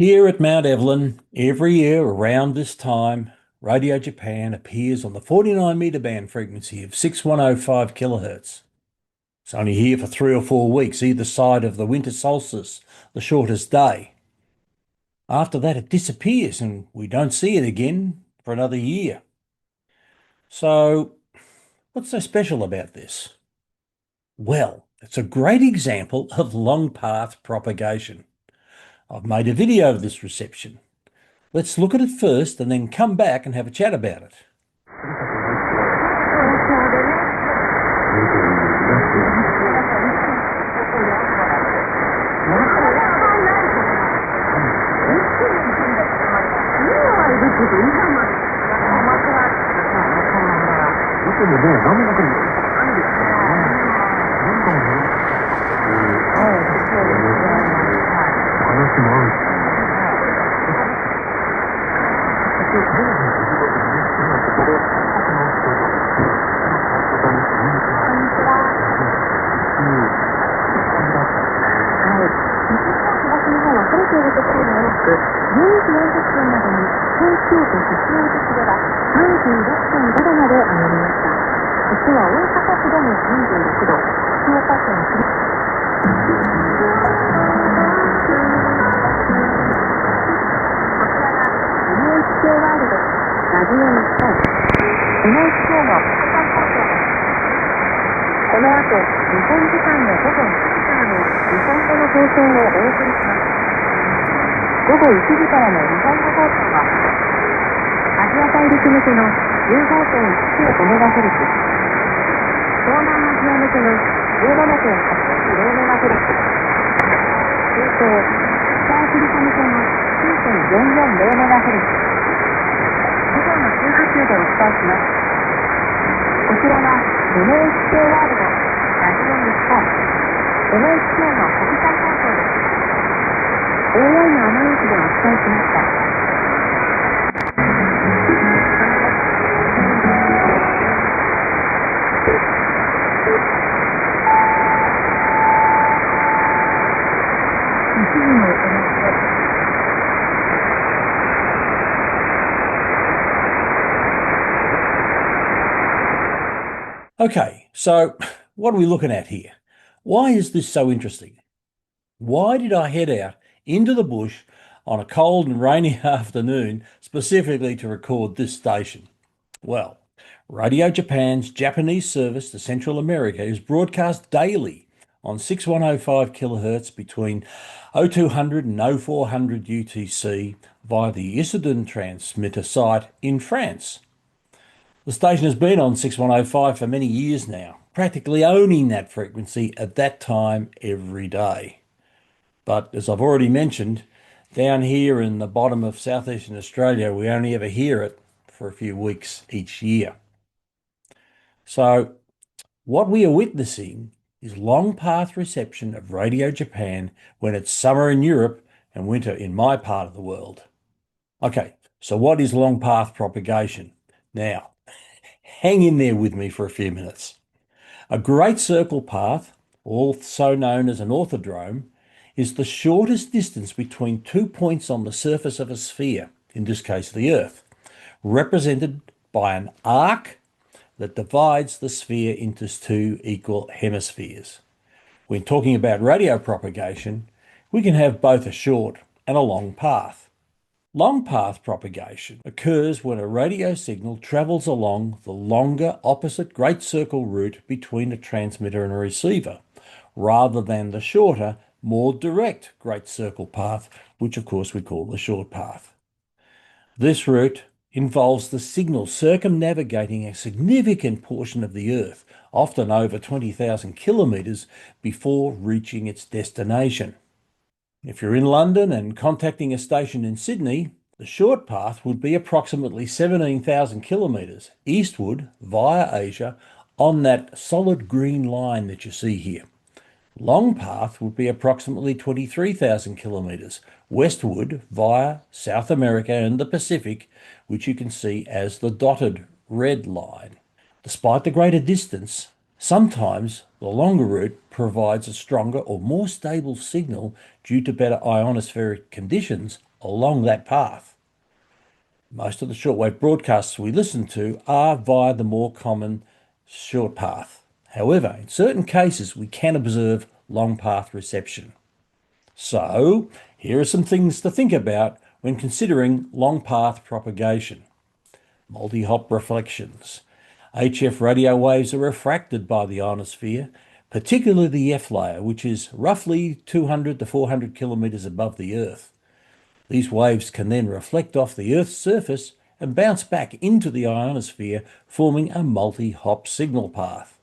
Here at Mount Evelyn, every year around this time, Radio Japan appears on the 49 metre band frequency of 6105 kilohertz. It's only here for 3 or 4 weeks, either side of the winter solstice, the shortest day. After that, it disappears and we don't see it again for another year. So, what's so special about this? Well, it's a great example of long path propagation. I've made a video of this reception. Let's look at it first and then come back and have a chat about it. Okay, so what are we looking at here? Why is this so interesting? Why did I head out into the bush on a cold and rainy afternoon specifically to record this station? Well, Radio Japan's Japanese service to Central America is broadcast daily on 6105 kilohertz between 0200 and 0400 UTC via the Issoudun transmitter site in France. The station has been on 6105 for many years now, practically owning that frequency at that time every day. But as I've already mentioned, down here in the bottom of southeastern Australia, we only ever hear it for a few weeks each year. So what we are witnessing is long path reception of Radio Japan when it's summer in Europe and winter in my part of the world. Okay, so what is long path propagation? Now, hang in there with me for a few minutes. A great circle path, also known as an orthodrome, is the shortest distance between 2 points on the surface of a sphere, in this case the Earth, represented by an arc that divides the sphere into 2 equal hemispheres. When talking about radio propagation, we can have both a short and a long path. Long path propagation occurs when a radio signal travels along the longer opposite great circle route between a transmitter and a receiver, rather than the shorter, more direct great circle path, which of course we call the short path. This route involves the signal circumnavigating a significant portion of the Earth, often over 20,000 kilometres, before reaching its destination. If you're in London and contacting a station in Sydney, the short path would be approximately 17,000 kilometres eastward via Asia on that solid green line that you see here. Long path would be approximately 23,000 kilometres westward via South America and the Pacific, which you can see as the dotted red line. Despite the greater distance, Sometimes the longer route provides a stronger or more stable signal due to better ionospheric conditions along that path. Most of the shortwave broadcasts we listen to are via the more common short path. However, in certain cases, we can observe long path reception. So, here are some things to think about when considering long path propagation. Multi-hop reflections. HF radio waves are refracted by the ionosphere, particularly the F layer, which is roughly 200 to 400 kilometres above the Earth. These waves can then reflect off the Earth's surface and bounce back into the ionosphere, forming a multi-hop signal path.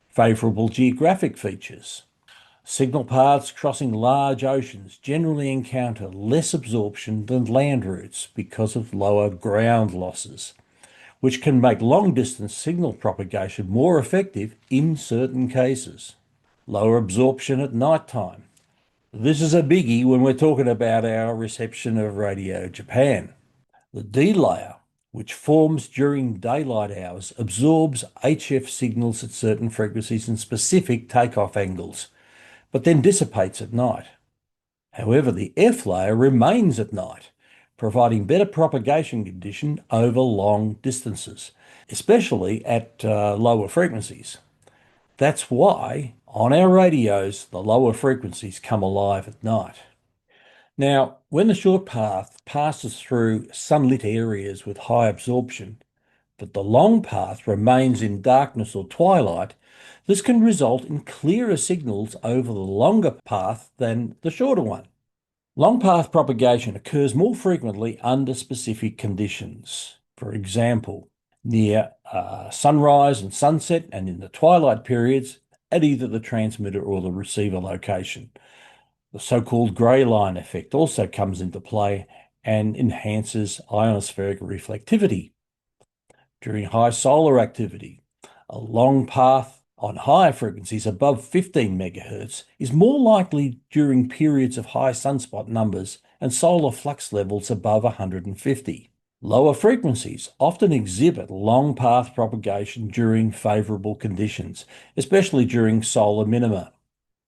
Favourable geographic features. Signal paths crossing large oceans generally encounter less absorption than land routes because of lower ground losses, which can make long-distance signal propagation more effective in certain cases. Lower absorption at night time. This is a biggie when we're talking about our reception of Radio Japan. The D layer, which forms during daylight hours, absorbs HF signals at certain frequencies and specific takeoff angles, but then dissipates at night. However, the F layer remains at night, providing better propagation condition over long distances, especially at lower frequencies. That's why on our radios, the lower frequencies come alive at night. Now, when the short path passes through sunlit areas with high absorption, but the long path remains in darkness or twilight, this can result in clearer signals over the longer path than the shorter one. Long path propagation occurs more frequently under specific conditions. For example, near sunrise and sunset and in the twilight periods at either the transmitter or the receiver location. The so-called grey line effect also comes into play and enhances ionospheric reflectivity. During high solar activity, a long path on higher frequencies above 15 megahertz is more likely during periods of high sunspot numbers and solar flux levels above 150. Lower frequencies often exhibit long path propagation during favourable conditions, especially during solar minima.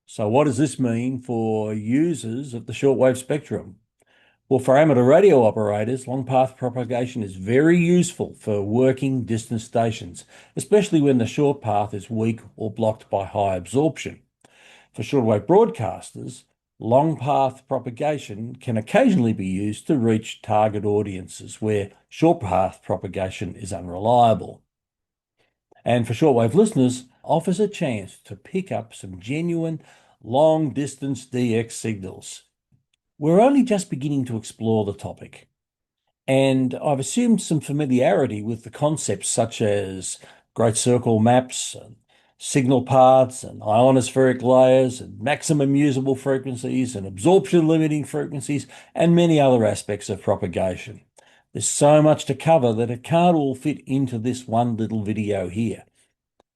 So what does this mean for users of the shortwave spectrum? Well, for amateur radio operators, long path propagation is very useful for working distance stations, especially when the short path is weak or blocked by high absorption. For shortwave broadcasters, long path propagation can occasionally be used to reach target audiences where short path propagation is unreliable. And for shortwave listeners, offers a chance to pick up some genuine long distance DX signals. We're only just beginning to explore the topic, and I've assumed some familiarity with the concepts such as great circle maps, and signal paths, and ionospheric layers, and maximum usable frequencies, and absorption limiting frequencies, and many other aspects of propagation. There's so much to cover that it can't all fit into this one little video here.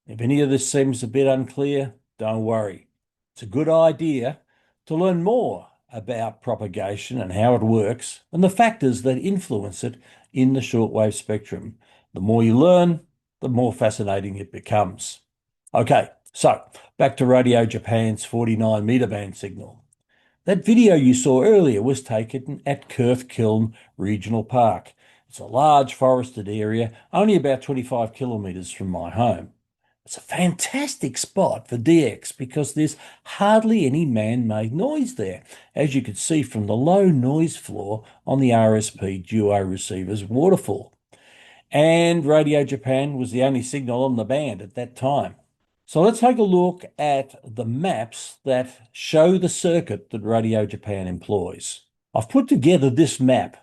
If any of this seems a bit unclear, don't worry. It's a good idea to learn more about propagation and how it works and the factors that influence it in the shortwave spectrum. The more you learn, the more fascinating it becomes. Okay, so back to Radio Japan's 49 metre band signal. That video you saw earlier was taken at Kirthkiln Regional Park. It's a large forested area, only about 25 kilometres from my home. It's a fantastic spot for DX because there's hardly any man-made noise there, as you could see from the low noise floor on the RSP Duo receiver's waterfall. And Radio Japan was the only signal on the band at that time. So let's take a look at the maps that show the circuit that Radio Japan employs. I've put together this map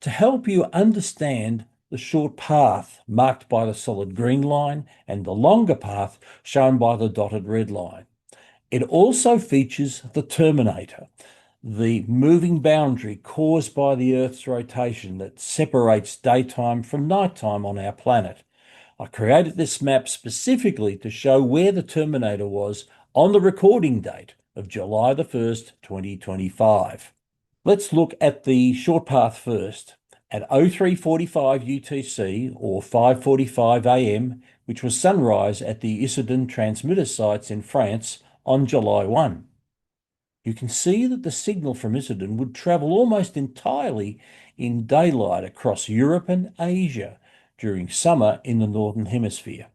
to help you understand the short path marked by the solid green line and the longer path shown by the dotted red line. It also features the terminator, the moving boundary caused by the Earth's rotation that separates daytime from nighttime on our planet. I created this map specifically to show where the terminator was on the recording date of July the 1st, 2025. Let's look at the short path first. At 0345 UTC or 5:45 AM, which was sunrise at the Issoudun transmitter sites in France on July 1. You can see that the signal from Issoudun would travel almost entirely in daylight across Europe and Asia during summer in the Northern Hemisphere.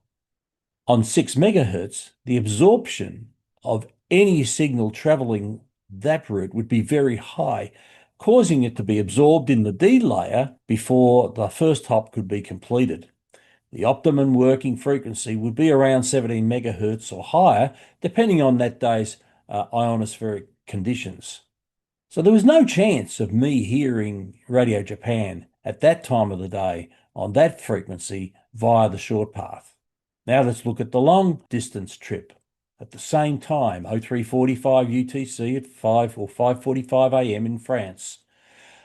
On 6 megahertz, the absorption of any signal travelling that route would be very high, causing it to be absorbed in the D layer before the first hop could be completed. The optimum working frequency would be around 17 megahertz or higher, depending on that day's ionospheric conditions. So there was no chance of me hearing Radio Japan at that time of the day on that frequency via the short path. Now let's look at the long distance trip. At the same time, 0345 UTC at 5 or 5:45 AM in France.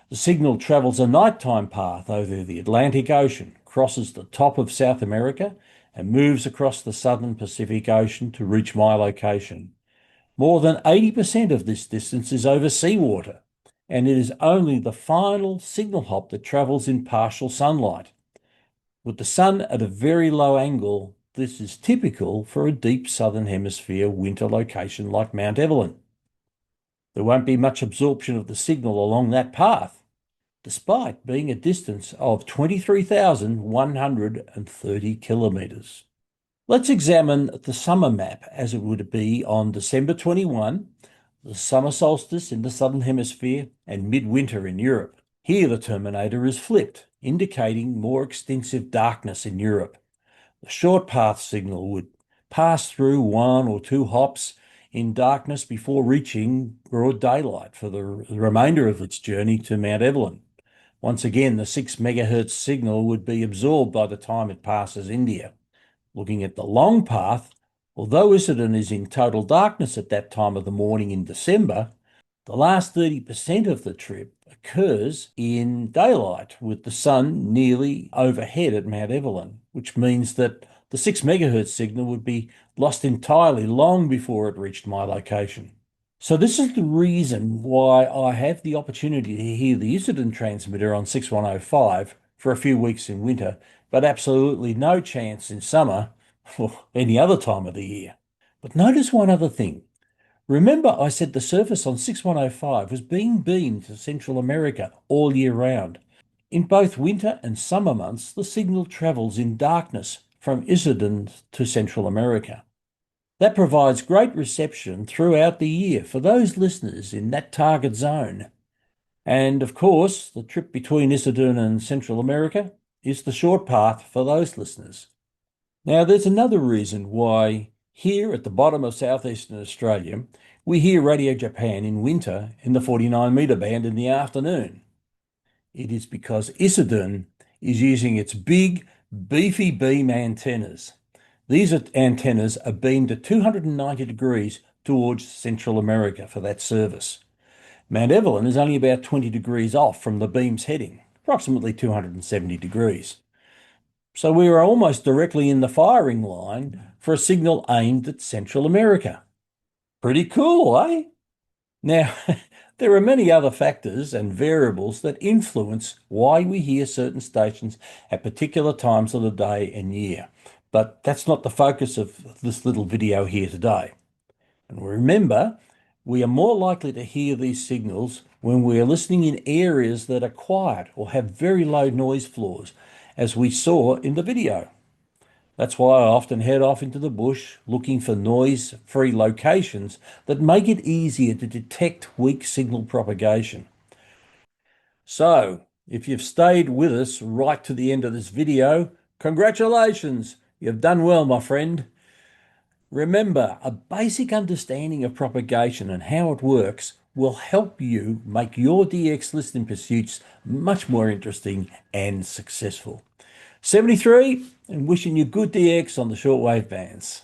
The signal travels a nighttime path over the Atlantic Ocean, crosses the top of South America, and moves across the southern Pacific Ocean to reach my location. More than 80% of this distance is over seawater, and it is only the final signal hop that travels in partial sunlight. With the sun at a very low angle, this is typical for a deep southern hemisphere winter location like Mount Evelyn. There won't be much absorption of the signal along that path, despite being a distance of 23,130 kilometres. Let's examine the summer map as it would be on December 21, the summer solstice in the southern hemisphere and midwinter in Europe. Here the terminator is flipped, indicating more extensive darkness in Europe. The short path signal would pass through 1 or 2 hops in darkness before reaching broad daylight for the remainder of its journey to Mount Evelyn. Once again, the 6 megahertz signal would be absorbed by the time it passes India. Looking at the long path, although Issoudun is in total darkness at that time of the morning in December, the last 30% of the trip occurs in daylight with the sun nearly overhead at Mount Evelyn, which means that the 6 megahertz signal would be lost entirely long before it reached my location. So this is the reason why I have the opportunity to hear the Issoudun transmitter on 6105 for a few weeks in winter, but absolutely no chance in summer or any other time of the year. But notice one other thing. Remember I said the surface on 6105 was being beamed to Central America all year round. In both winter and summer months, the signal travels in darkness from Issoudun to Central America. That provides great reception throughout the year for those listeners in that target zone. And of course, the trip between Issoudun and Central America is the short path for those listeners. Now, there's another reason why here at the bottom of southeastern Australia, we hear Radio Japan in winter in the 49 metre band in the afternoon. It is because Issoudun is using its big, beefy beam antennas. These antennas are beamed at 290 degrees towards Central America for that service. Mount Evelyn is only about 20 degrees off from the beam's heading, approximately 270 degrees. So we are almost directly in the firing line for a signal aimed at Central America. Pretty cool, eh? Now, there are many other factors and variables that influence why we hear certain stations at particular times of the day and year, but that's not the focus of this little video here today. And remember, we are more likely to hear these signals when we are listening in areas that are quiet or have very low noise floors, as we saw in the video. That's why I often head off into the bush looking for noise-free locations that make it easier to detect weak signal propagation. So, if you've stayed with us right to the end of this video, congratulations, you've done well, my friend. Remember, a basic understanding of propagation and how it works will help you make your DX listening pursuits much more interesting and successful. 73, and wishing you good DX on the shortwave bands.